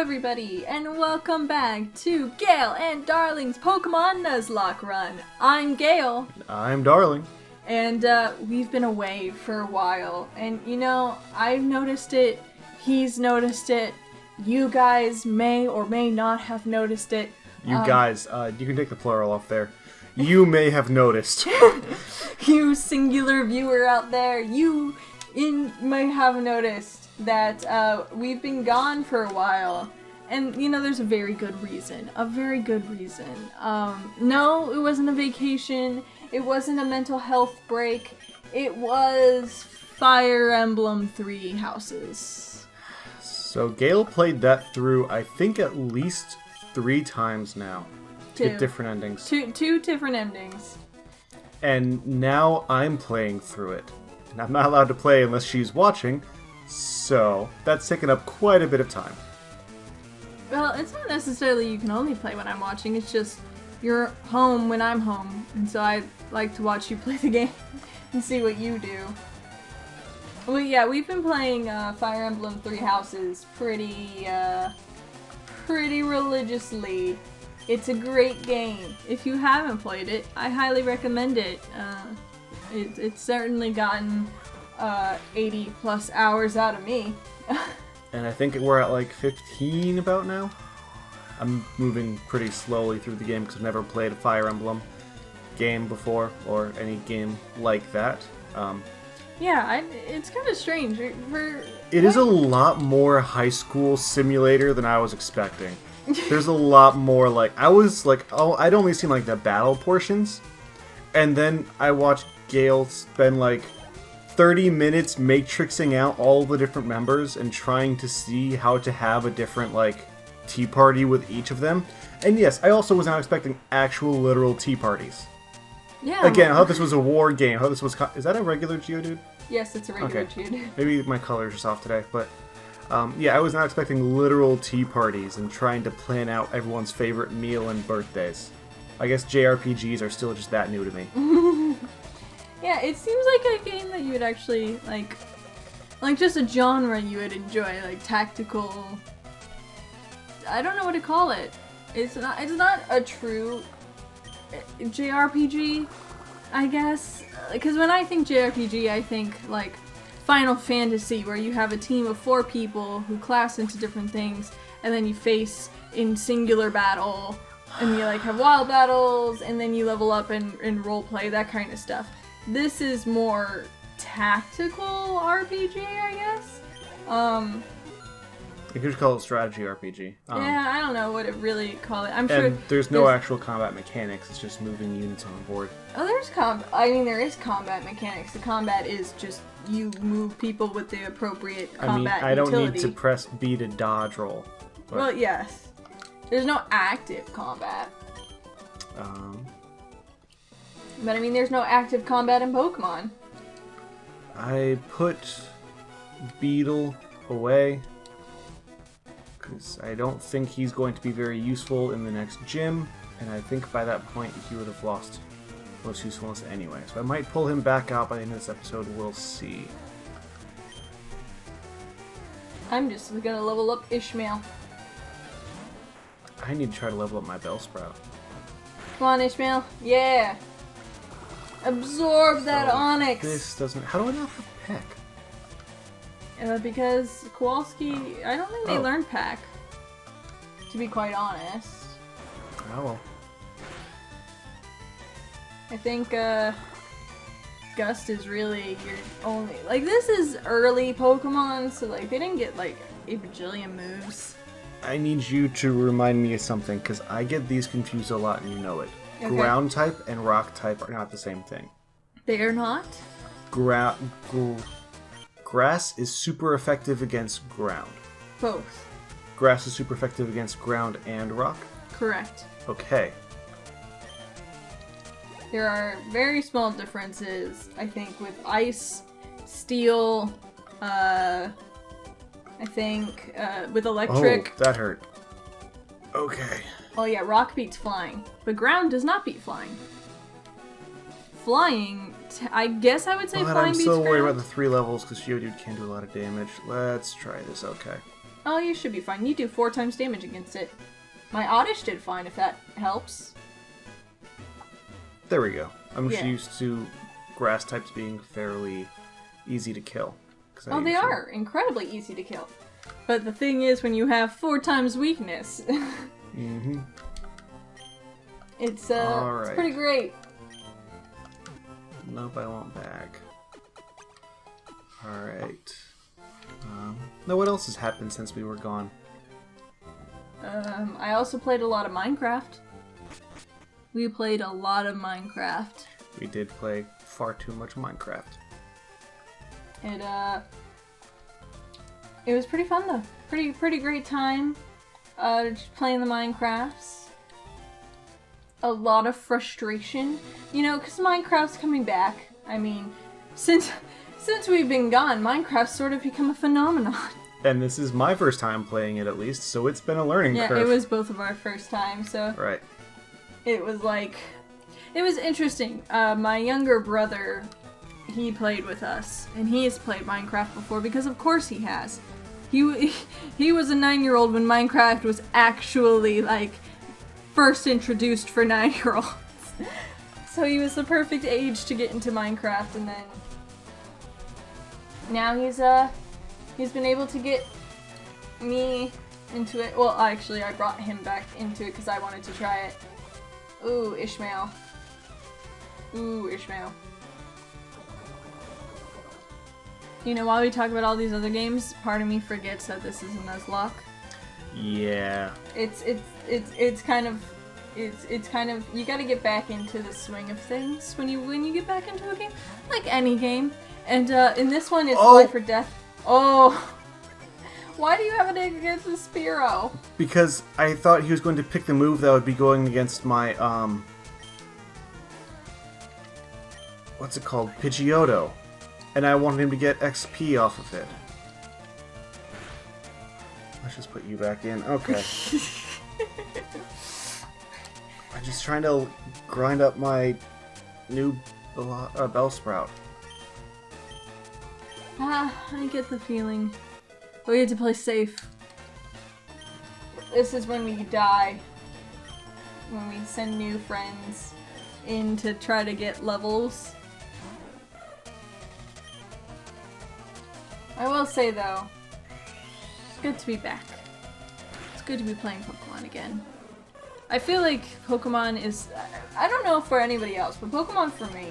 everybody, and welcome back to Gale and Darling's Pokemon Nuzlocke run. I'm Gale. I'm Darling. And we've been away for a while, and you know, I've noticed it, he's noticed it, you guys may or may not have noticed it. You guys, you can take the plural off there. You may have noticed. You singular viewer out there, you may have noticed that we've been gone for a while. And, you know, there's a very good reason. No, it wasn't a vacation. It wasn't a mental health break. It was Fire Emblem 3 Houses. So Gale played that through, I think, at least 3 times now. To get different endings. Two different endings. And now I'm playing through it. And I'm not allowed to play unless she's watching, so that's taken up quite a bit of time. Well, it's not necessarily you can only play when I'm watching, it's just you're home when I'm home, and so I like to watch you play the game and see what you do. Well, yeah, we've been playing Fire Emblem 3 Houses pretty religiously. It's a great game. If you haven't played it, I highly recommend it. It's certainly gotten 80 plus hours out of me. And I think we're at like 15 about now. I'm moving pretty slowly through the game because I've never played a Fire Emblem game before, or any game like that. Yeah, it's kind of strange. It is a lot more high school simulator than I was expecting. There's a lot more, like, I was like, oh, I'd only seen like the battle portions, and then I watched Gale spend like 30 minutes matrixing out all the different members and trying to see how to have a different, like, tea party with each of them. And yes, I also was not expecting actual literal tea parties. Yeah. Again, I thought this was a war game. I thought this was... Is that a regular Geodude? Yes, it's a regular Geodude. Maybe my colors are soft today, but... yeah, I was not expecting literal tea parties and trying to plan out everyone's favorite meal and birthdays. I guess JRPGs are still just that new to me. Yeah, it seems like a game that you would actually, like just a genre you would enjoy, like tactical... I don't know what to call it. It's not a true JRPG, I guess. Because when I think JRPG, I think, like, Final Fantasy, where you have a team of 4 people who class into different things, and then you face in singular battle, and you, like, have wild battles, and then you level up and roleplay, that kind of stuff. This is more tactical RPG, I guess? You could just call it strategy RPG. Yeah, I don't know what it really call it. I'm sure. And there's no actual combat mechanics, it's just moving units on board. Oh, there is combat mechanics. The combat is just you move people with the appropriate combat utility. I don't need to press B to dodge roll. But... Well, yes. There's no active combat. But I mean, there's no active combat in Pokemon. I put Beetle away because I don't think he's going to be very useful in the next gym, and I think by that point he would have lost most usefulness anyway. So I might pull him back out by the end of this episode. We'll see. I'm just gonna level up Ishmael. I need to try to level up my Bellsprout. Come on, Ishmael. Yeah. Absorb that Onyx. This doesn't... How do I not have Peck? Because Kowalski... I don't think they learned Pack. To be quite honest. Oh, well. I think, Gust is really your only... Like, this is early Pokemon, so, like, they didn't get, like, a bajillion moves. I need you to remind me of something, because I get these confused a lot, and you know it. Okay. Ground type and rock type are not the same thing. They are not? Grass is super effective against ground. Both. Grass is super effective against ground and rock? Correct. Okay. There are very small differences, I think, with ice, steel, I think, with electric. Oh, that hurt. Okay. Oh yeah, rock beats flying, but ground does not beat flying. Flying, I guess I would say flying beats ground. I'm so worried about the 3 levels because Geodude can do a lot of damage. Let's try this, okay. Oh, you should be fine. You do 4 times damage against it. My Oddish did fine, if that helps. There we go. I'm just Yeah. used to grass types being fairly easy to kill. Oh, they are incredibly easy to kill. But the thing is, when you have 4 times weakness, Mm-hmm. it's Alright. pretty great. Nope, I want back. Alright. Now what else has happened since we were gone? I also played a lot of Minecraft. We played a lot of Minecraft. We did play far too much Minecraft. It was pretty fun though. Pretty great time. Just playing the Minecrafts. A lot of frustration, you know, because Minecraft's coming back. I mean, since we've been gone, Minecraft's sort of become a phenomenon. And this is my first time playing it, at least, so it's been a learning curve. Yeah, it was both of our first time, so Right. it was interesting. My younger brother, he played with us, and he has played Minecraft before because of course he has. He was a 9-year-old when Minecraft was actually like first introduced for 9-year-olds. So he was the perfect age to get into Minecraft, and then now he's been able to get me into it. Well, actually, I brought him back into it because I wanted to try it. Ooh, Ishmael. Ooh, Ishmael. You know, while we talk about all these other games, part of me forgets that this is a Nuzlocke. Yeah. It's kind of you got to get back into the swing of things when you get back into a game, like any game. And in this one, it's life or death. Oh, why do you have it against the Spearow? Because I thought he was going to pick the move that would be going against my what's it called, Pidgeotto, and I wanted him to get XP off of it. Let's just put you back in. Okay. I'm just trying to grind up my new Bellsprout. I get the feeling. We had to play safe. This is when we die. When we send new friends in to try to get levels. I will say though, it's good to be back. It's good to be playing Pokemon again. I feel like Pokemon is, I don't know for anybody else, but Pokemon for me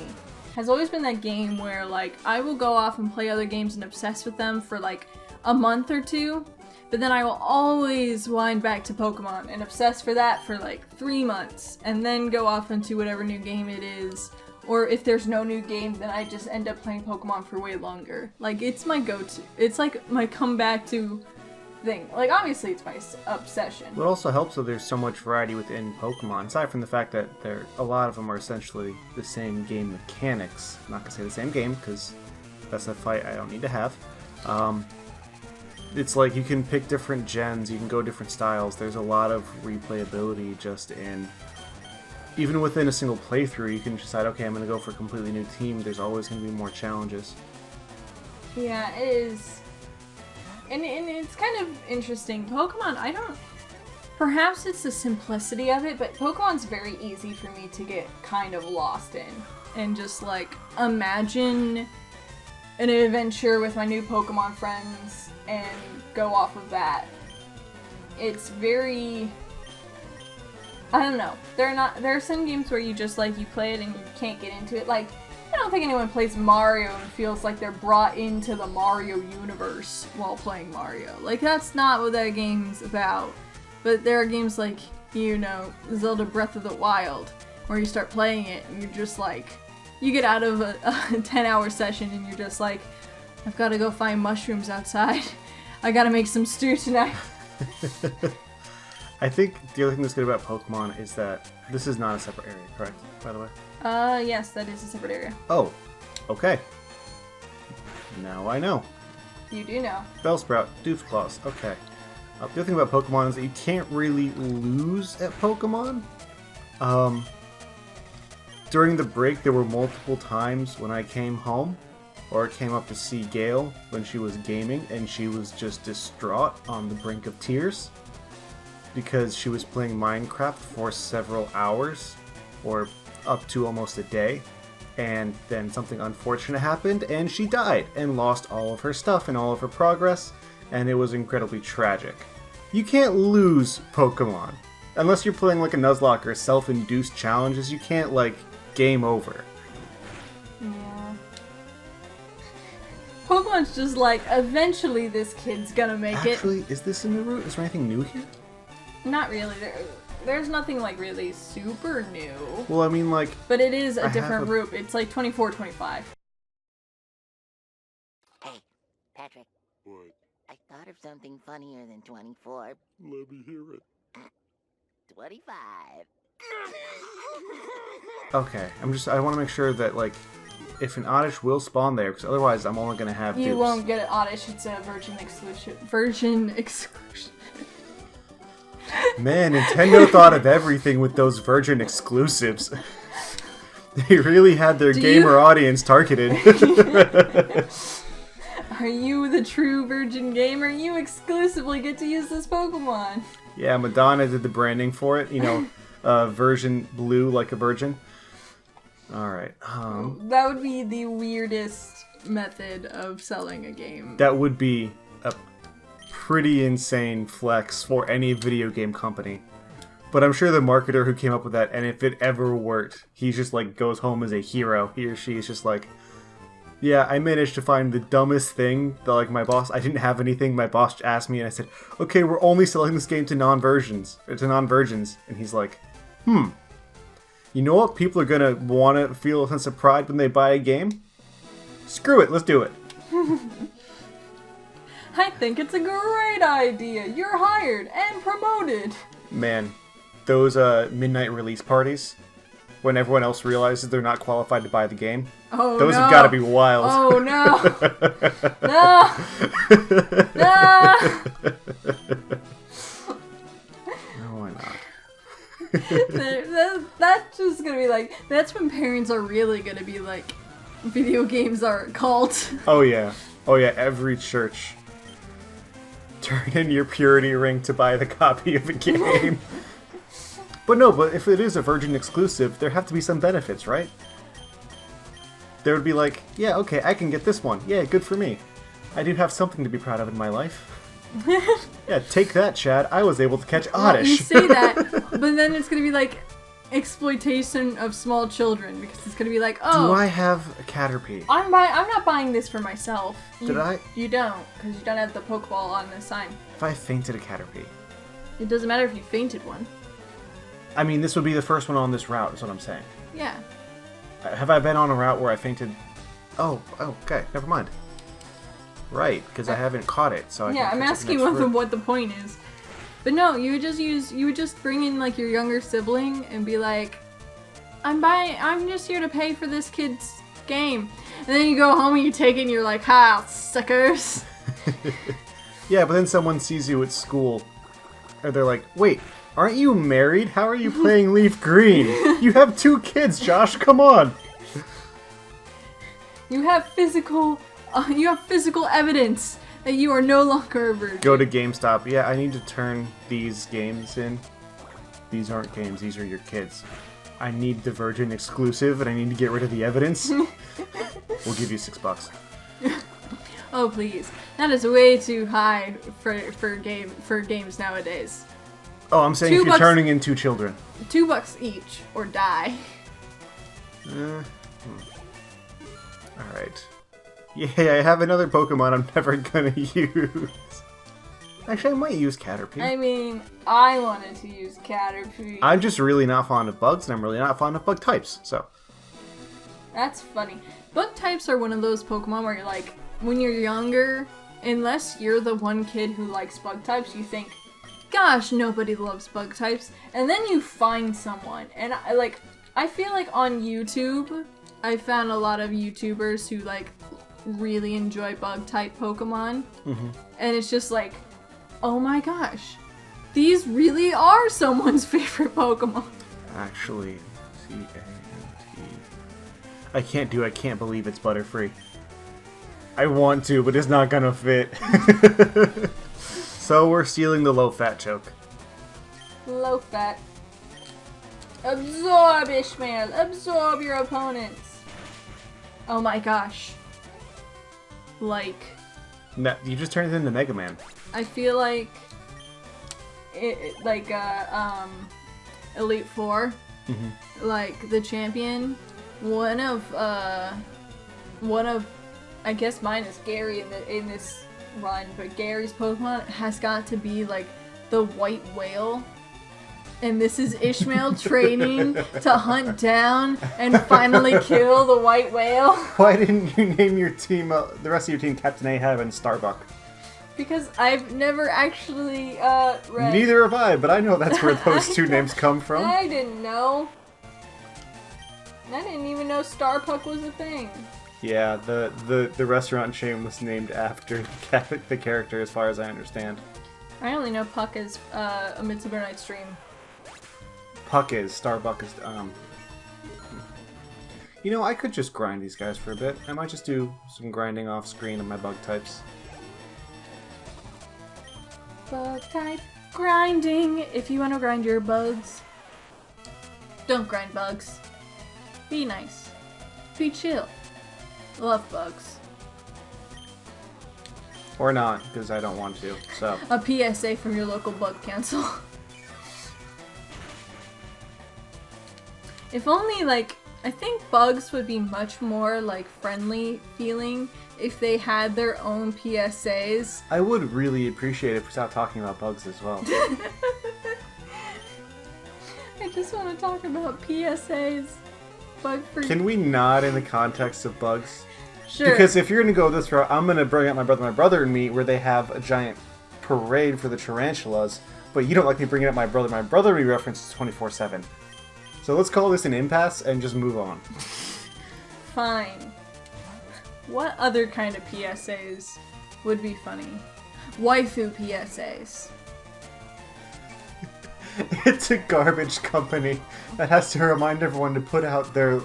has always been that game where like I will go off and play other games and obsess with them for like a month or two, but then I will always wind back to Pokemon and obsess for that for like 3 months, and then go off into whatever new game it is, or if there's no new game, then I just end up playing Pokemon for way longer. Like, it's my go-to. It's like my comeback to thing. Like, obviously it's my obsession. What also helps that there's so much variety within Pokemon, aside from the fact that a lot of them are essentially the same game mechanics. I'm not gonna say the same game, because that's a fight I don't need to have. It's like you can pick different gens, you can go different styles. There's a lot of replayability just in... Even within a single playthrough, you can decide, okay, I'm going to go for a completely new team. There's always going to be more challenges. Yeah, it is. And it's kind of interesting. Pokemon, I don't... Perhaps it's the simplicity of it, but Pokemon's very easy for me to get kind of lost in. And just, like, imagine an adventure with my new Pokemon friends and go off of that. It's very... I don't know. There are some games where you just, like, you play it and you can't get into it. Like, I don't think anyone plays Mario and feels like they're brought into the Mario universe while playing Mario. Like, that's not what that game's about. But there are games like, you know, Zelda Breath of the Wild, where you start playing it and you're just like, you get out of a 10-hour session and you're just like, I've got to go find mushrooms outside. I gotta make some stew tonight. I think the other thing that's good about Pokemon is that this is not a separate area, correct, by the way? Yes, that is a separate area. Oh, okay. Now I know. You do know. Bellsprout, Doofclaws, okay. The other thing about Pokemon is that you can't really lose at Pokemon. During the break, there were multiple times when I came home, or came up to see Gale when she was gaming, and she was just distraught on the brink of tears because she was playing Minecraft for several hours, or up to almost a day, and then something unfortunate happened, and she died and lost all of her stuff and all of her progress, and it was incredibly tragic. You can't lose Pokemon. Unless you're playing like a Nuzlocke or self-induced challenges, you can't, like, game over. Yeah. Pokemon's just like, eventually this kid's gonna make it. Actually, is this a new route? Is there anything new here? Not really. There's nothing, like, really super new. Well, I mean, like... But it is a different route. It's like 24, 25. Hey, Patrick. What? I thought of something funnier than 24. Let me hear it. 25. Okay, I want to make sure that, like, if an Oddish will spawn there, because otherwise I'm only going to have You dupes. won't get an Oddish, it's a Virgin exclusion. Man, Nintendo thought of everything with those Virgin exclusives. They really had their gamer audience targeted. Are you the true Virgin gamer? You exclusively get to use this Pokemon. Yeah, Madonna did the branding for it, you know, version blue like a virgin. Alright, That would be the weirdest method of selling a game. that would be a pretty insane flex for any video game company. But I'm sure the marketer who came up with that, and if it ever worked, he just, like, goes home as a hero. He or she is just like, yeah, I managed to find the dumbest thing that, like, my boss, I didn't have anything, my boss asked me, and I said, okay, we're only selling this game to non-virgins. And he's like, you know what people are gonna want to feel a sense of pride when they buy a game? Screw it, let's do it. I think it's a great idea. You're hired and promoted. Man, those midnight release parties, when everyone else realizes they're not qualified to buy the game, those have got to be wild. Oh no! No! No! No, why not? That's just gonna be like, that's when parents are really gonna be like, video games are a cult. Oh yeah, every church. Turn in your purity ring to buy the copy of a game. But if it is a Virgin exclusive, there have to be some benefits, right? There would be like, yeah, okay, I can get this one. Yeah, good for me. I do have something to be proud of in my life. Yeah, take that, Chad. I was able to catch Oddish. You say that, but then it's gonna be like exploitation of small children, because it's gonna be like, oh, do I have a Caterpie? I'm not buying this for myself. Did I? You don't, because you don't have the Pokeball on the sign. If I fainted a Caterpie. It doesn't matter if you fainted one. I mean, this would be the first one on this route, is what I'm saying. Yeah. Have I been on a route where I fainted? Oh, okay, never mind. Right, because I haven't caught it, so I Yeah, can I'm catch asking it next route. what the point is. But no, you would just bring in like your younger sibling and be like, I'm just here to pay for this kid's game. And then you go home and you take it and you're like, ha, suckers. Yeah, but then someone sees you at school, and they're like, wait, aren't you married? How are you playing Leaf Green? You have 2 kids, Josh, come on! You have physical evidence that you are no longer a virgin. Go to GameStop. Yeah, I need to turn these games in. These aren't games, these are your kids. I need the Virgin exclusive, and I need to get rid of the evidence. We'll give you $6. Oh please, that is way too high for games nowadays. Oh, I'm saying if you're turning in 2 children. $2 each, or die. Alright. Yeah, I have another Pokemon I'm never gonna use. Actually, I might use Caterpie. I mean, I wanted to use Caterpie. I'm just really not fond of bugs, and I'm really not fond of bug types, so. That's funny. Bug types are one of those Pokemon where you're like, when you're younger, unless you're the one kid who likes bug types, you think, gosh, nobody loves bug types. And then you find someone. And I feel like on YouTube, I found a lot of YouTubers who like really enjoy bug type Pokemon. Mm-hmm. And it's just like, oh my gosh, these really are someone's favorite Pokemon. Actually, C-A-N-T. I can't believe it's Butterfree. I want to, but it's not gonna fit. So we're stealing the low-fat choke. Low fat. Absorb, Ishmael. Absorb your opponents. Oh my gosh. Like, No, you just turned it into Mega Man. I feel like Elite Four, like the champion, one of I guess mine is Gary in this run, but Gary's Pokemon has got to be like the white whale. And this is Ishmael training to hunt down and finally kill the white whale. Why didn't you name your team, the rest of your team, Captain Ahab and Starbuck? Because I've never actually read. Neither have I, but I know that's where those two names come from. I didn't know. I didn't even know Starbuck was a thing. Yeah, the restaurant chain was named after the character, as far as I understand. I only know Puck as a Midsummer Night's Dream. Puck is, Starbuck is, You know, I could just grind these guys for a bit. I might just do some grinding off screen of my bug types. Bug type grinding. If you want to grind your bugs, don't grind bugs. Be nice. Be chill. Love bugs. Or not, because I don't want to, so. A PSA from your local bug council. If only, like, I think bugs would be much more, like, friendly feeling if they had their own PSAs. I would really appreciate it if we stopped talking about bugs as well. I just want to talk about PSAs. Bug free. Can we not in the context of bugs? Sure. Because if you're going to go this route, I'm going to bring up my brother and me, where they have a giant parade for the tarantulas, but you don't like me bringing up my brother. My brother we reference 24/7. So let's call this an impasse and just move on. Fine. What other kind of PSAs would be funny? Waifu PSAs. It's a garbage company that has to remind everyone to put out their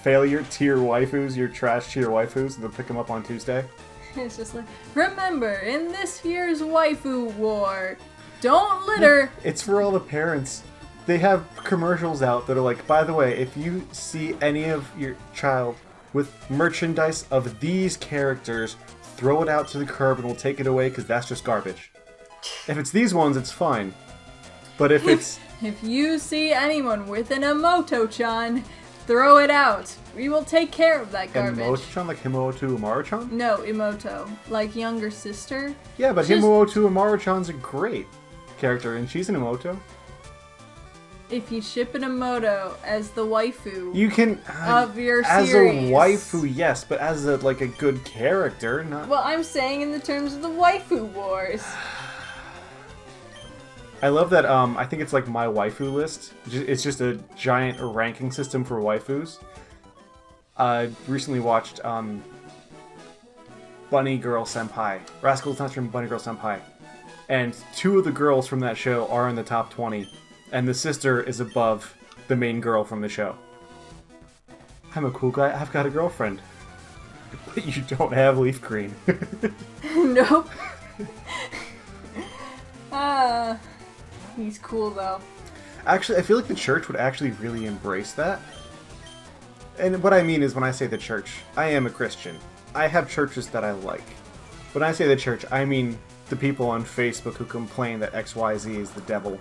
failure tier waifus, your trash tier waifus, and they'll pick them up on Tuesday. It's just like, remember, in this year's waifu war, don't litter. It's for all the parents. They have commercials out that are like, by the way, if you see any of your child with merchandise of these characters, throw it out to the curb and we'll take it away because that's just garbage. If it's these ones, it's fine. But if it's... If you see anyone with an Emoto-chan, throw it out. We will take care of that garbage. Emoto-chan, like Himouto Umaru-chan? No, Emoto. Like younger sister. Yeah, but Just- Himouto Umaru-chan's a great character, and she's an Emoto. If you ship an Emoto as the waifu You can... of your as series. a waifu, yes, but as a, like, a good character, not... Well, I'm saying in the terms of the waifu wars. I love that, I think it's like my waifu list. It's just a giant ranking system for waifus. I recently watched, Bunny Girl Senpai. Rascal's Nest from Bunny Girl Senpai. And 2 of the girls from that show are in the top 20. And the sister is above the main girl from the show. I'm a cool guy, I've got a girlfriend. But you don't have Leafgreen. Nope. He's cool though. Actually, I feel like the church would actually really embrace that. And what I mean is when I say the church, I am a Christian. I have churches that I like. When I say the church, I mean the people on Facebook who complain that XYZ is the devil.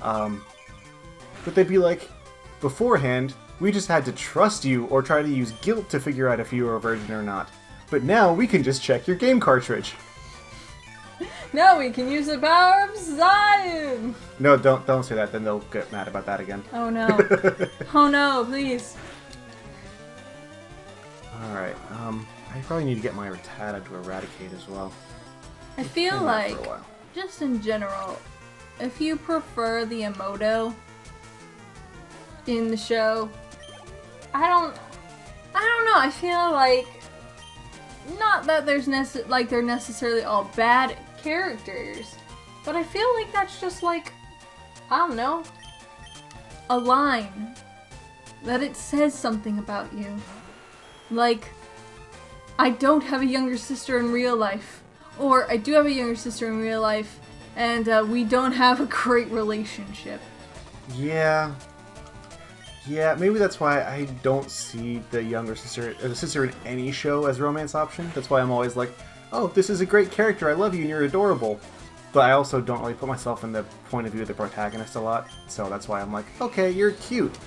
But they'd be like, beforehand, we just had to trust you or try to use guilt to figure out if you were a virgin or not. But now we can just check your game cartridge. No, we can use the power of Zion! No, don't say that, then they'll get mad about that again. Oh no. Oh no, please. Alright, I probably need to get my Rattata to eradicate as well. I feel Been that like, for a while. just in general, if you prefer the Emoto in the show, I don't know, I feel like, not that there's they're necessarily all bad characters, but I feel like that's just like, I don't know, a line that it says something about you. Like, I don't have a younger sister in real life. Or I do have a younger sister in real life, and we don't have a great relationship. Yeah. Yeah, maybe that's why I don't see the younger sister, or the sister in any show as a romance option. That's why I'm always like, oh, this is a great character, I love you, and you're adorable. But I also don't really put myself in the point of view of the protagonist a lot, so that's why I'm like, okay, you're cute.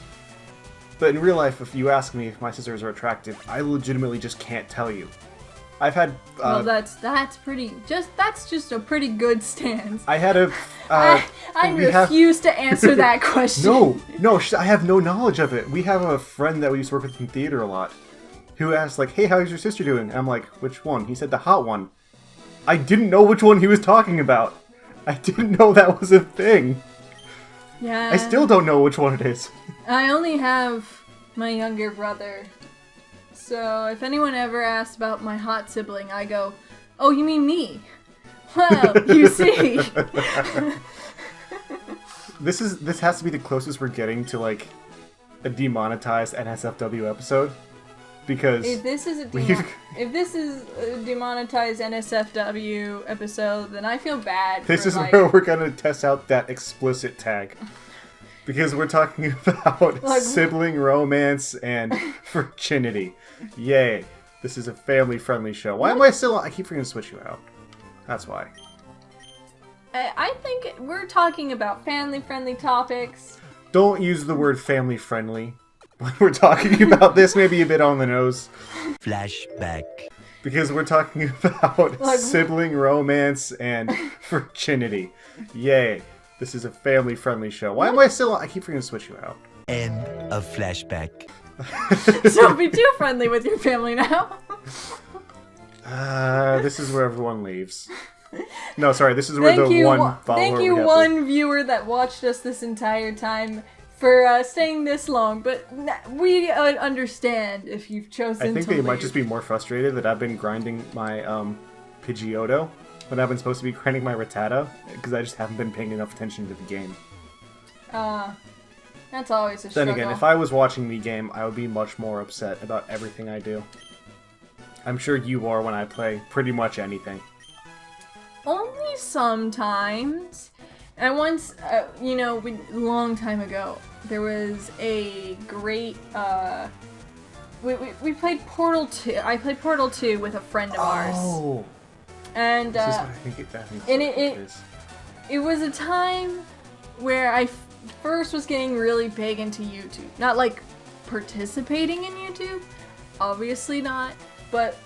But in real life, if you ask me if my sisters are attractive, I legitimately just can't tell you. I've had... well, that's just a pretty good stance. I had a... I refuse to answer that question. No, I have no knowledge of it. We have a friend that we used to work with in theater a lot, who asked, like, hey, how's your sister doing? And I'm like, which one? He said the hot one. I didn't know which one he was talking about. I didn't know that was a thing. Yeah. I still don't know which one it is. I only have my younger brother. So if anyone ever asks about my hot sibling, I go, oh, you mean me? Well, you see. This has to be the closest we're getting to, like, a demonetized NSFW episode. Because if this is a demonetized NSFW episode, then I feel bad. This is where we're gonna test out that explicit tag. Because we're talking about sibling romance and virginity. Yay. This is a family-friendly show. Why am I still on? I keep forgetting to switch you out. That's why. I think we're talking about family-friendly topics. Don't use the word family-friendly when we're talking about this. Maybe a bit on the nose. Flashback. Because we're talking about sibling romance and virginity. Yay. This is a family-friendly show. Why am I still on? I keep forgetting to switch you out. End of flashback. Don't be too friendly with your family now. This is where everyone leaves. No, sorry, this is where one follower Thank you, one viewer that watched us this entire time for staying this long, but we understand if you've chosen to I think they leave. might just be more frustrated that I've been grinding my Pidgeotto when I've been supposed to be grinding my Rattata, because I just haven't been paying enough attention to the game. That's always a struggle. Then again, if I was watching the game, I would be much more upset about everything I do. I'm sure you are when I play pretty much anything. Only sometimes. And once, long time ago, there was a great, we played Portal 2. I played Portal 2 with a friend of ours. Oh! And, this is what I think it was a time where I first was getting really big into YouTube. Not, like, participating in YouTube. Obviously not. But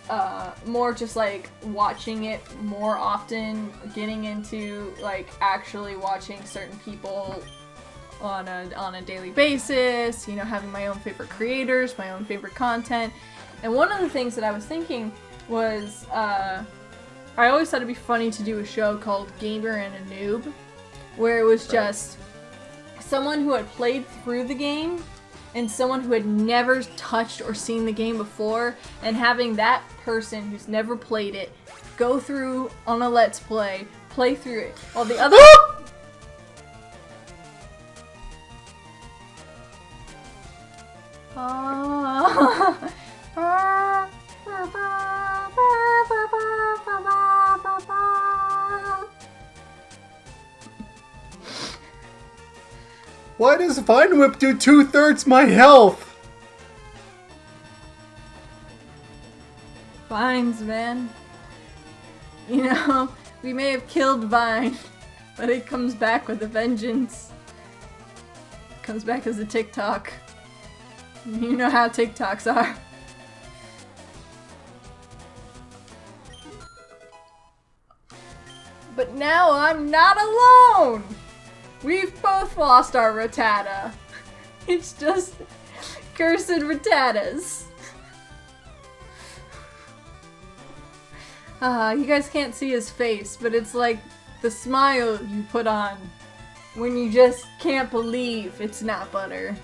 more just like watching it more often, getting into like actually watching certain people on a daily basis, having my own favorite creators, my own favorite content. And one of the things that I was thinking was I always thought it'd be funny to do a show called Gamer and a Noob, where it was just someone who had played through the game and someone who had never touched or seen the game before, and having that person who's never played it go through on a Let's Play, play through it, while the other... Why does Vine Whip do 2/3 my health? Vines, man. We may have killed Vine, but it comes back with a vengeance. It comes back as a TikTok. You know how TikToks are. But now I'm not alone! We've both lost our Rattata. It's just cursed Rattatas. You guys can't see his face, but it's like the smile you put on when you just can't believe it's not butter.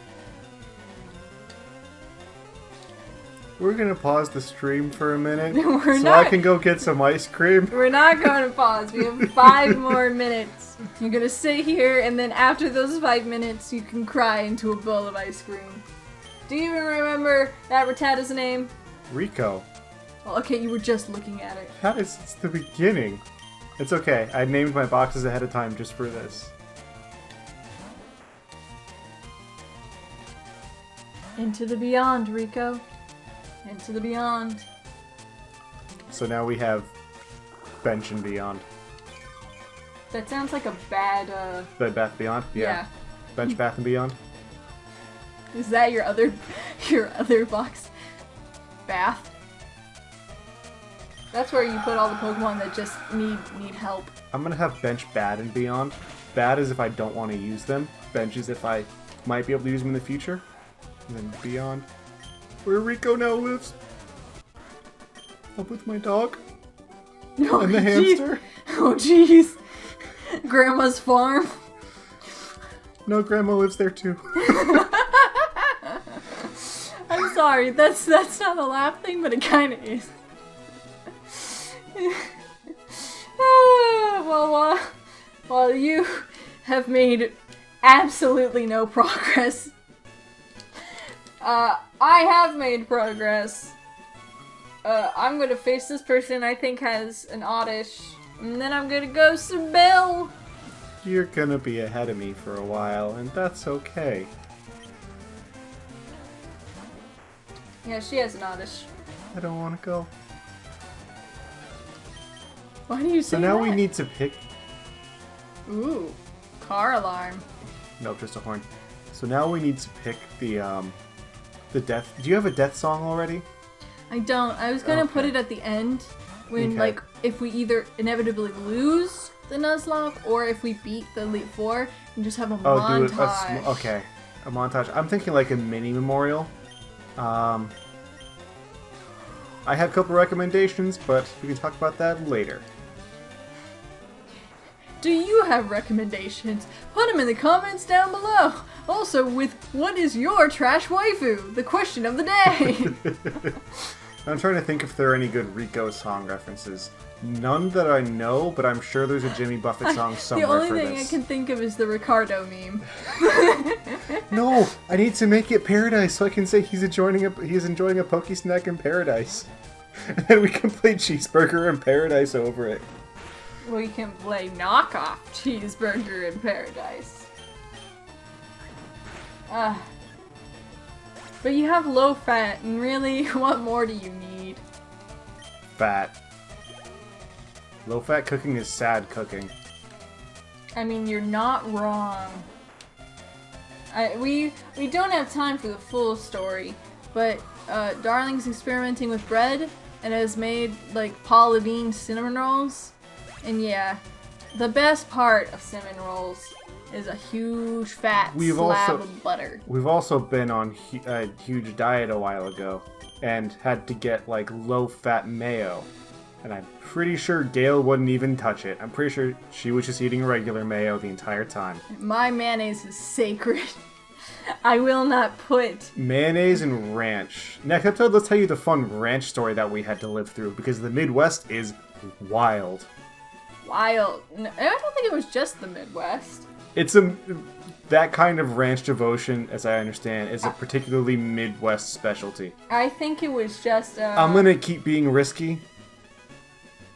We're gonna pause the stream for a minute so I can go get some ice cream. We're not going to pause. We have 5 more minutes. You're gonna sit here, and then after those 5 minutes, you can cry into a bowl of ice cream. Do you even remember that Rattata's name? Rico. Well, okay, you were just looking at it. That is it's the beginning. It's okay. I named my boxes ahead of time just for this. Into the beyond, Rico. Into the beyond. So now we have Bench and Beyond. That sounds like a bad, Bed Bath Beyond? Yeah. Bench Bath and Beyond? Is that your other box? Bath? That's where you put all the Pokemon that just need help. I'm gonna have Bench Bad and Beyond. Bad is if I don't want to use them. Bench is if I might be able to use them in the future. And then Beyond, where Rico now lives. Up with my dog. Oh, and the geez. hamster. Oh jeez. Grandma's farm. No, Grandma lives there too. I'm sorry, that's not a laugh thing, but it kinda is. Well, while you have made absolutely no progress, I have made progress. I'm gonna face this person I think has an oddish, and then I'm gonna go some Bill. You're gonna be ahead of me for a while, and that's okay. Yeah, she has an oddish. I don't want to go. Why do you say So now that? we need to pick... Ooh, car alarm. Nope, just a horn. So now we need to pick the death... Do you have a death song already? I don't. I was gonna put Okay. it at the end when, Okay. like, if we either inevitably lose the Nuzlocke or if we beat the Elite Four and just have a montage. Do it. Okay, a montage. I'm thinking like a mini memorial. I have a couple recommendations, but we can talk about that later. Do you have recommendations? Put them in the comments down below. Also, with what is your trash waifu? The question of the day. I'm trying to think if there are any good Rico song references. None that I know, but I'm sure there's a Jimmy Buffett song The somewhere only for thing this. I can think of is the Ricardo meme. No, I need to make it paradise so I can say he's enjoying a Poke Snack in paradise. And then we can play Cheeseburger in Paradise over it. We can play knockoff Cheeseburger in Paradise. But you have low fat, and really, what more do you need? Fat. Low fat cooking is sad cooking. I mean, you're not wrong. We don't have time for the full story, but Darling's experimenting with bread and has made like Paula Deen cinnamon rolls. And yeah, the best part of cinnamon rolls is a huge fat slab of butter. We've also been on a huge diet a while ago and had to get like low fat mayo. And I'm pretty sure Gale wouldn't even touch it. I'm pretty sure she was just eating regular mayo the entire time. My mayonnaise is sacred. I will not put Mayonnaise and ranch. Next episode, let's tell you the fun ranch story that we had to live through, because the Midwest is wild. wild. No, I don't think it was just the Midwest. It's that kind of ranch devotion, as I understand, is a particularly Midwest specialty. I think it was just I'm gonna keep being risky,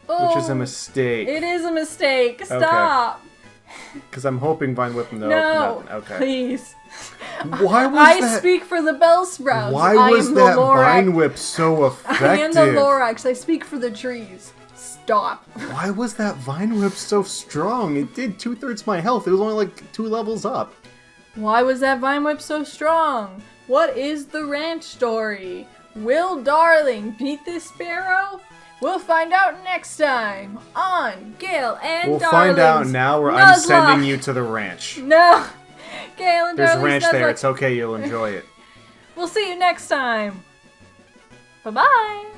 which is a mistake. It is a mistake. Stop. Because I'm hoping Vine Whip. No, nothing. Okay. Please. Why was I that? speak for the Bellsprouts. Why I was am that the Lorax. Vine Whip so effective? I am the Lorax. I speak for the trees. Stop. Why was that Vine Whip so strong? It did 2/3 my health. It was only like 2 levels up. Why was that Vine Whip so strong? What is the ranch story? Will Darling beat this sparrow? We'll find out next time on Gale and We'll Darling's find out now where I'm Nuzlocke. sending you to the ranch. No. Gale and There's Darling's ranch there. Nuzlocke. It's okay. You'll enjoy it. We'll see you next time. Bye-bye.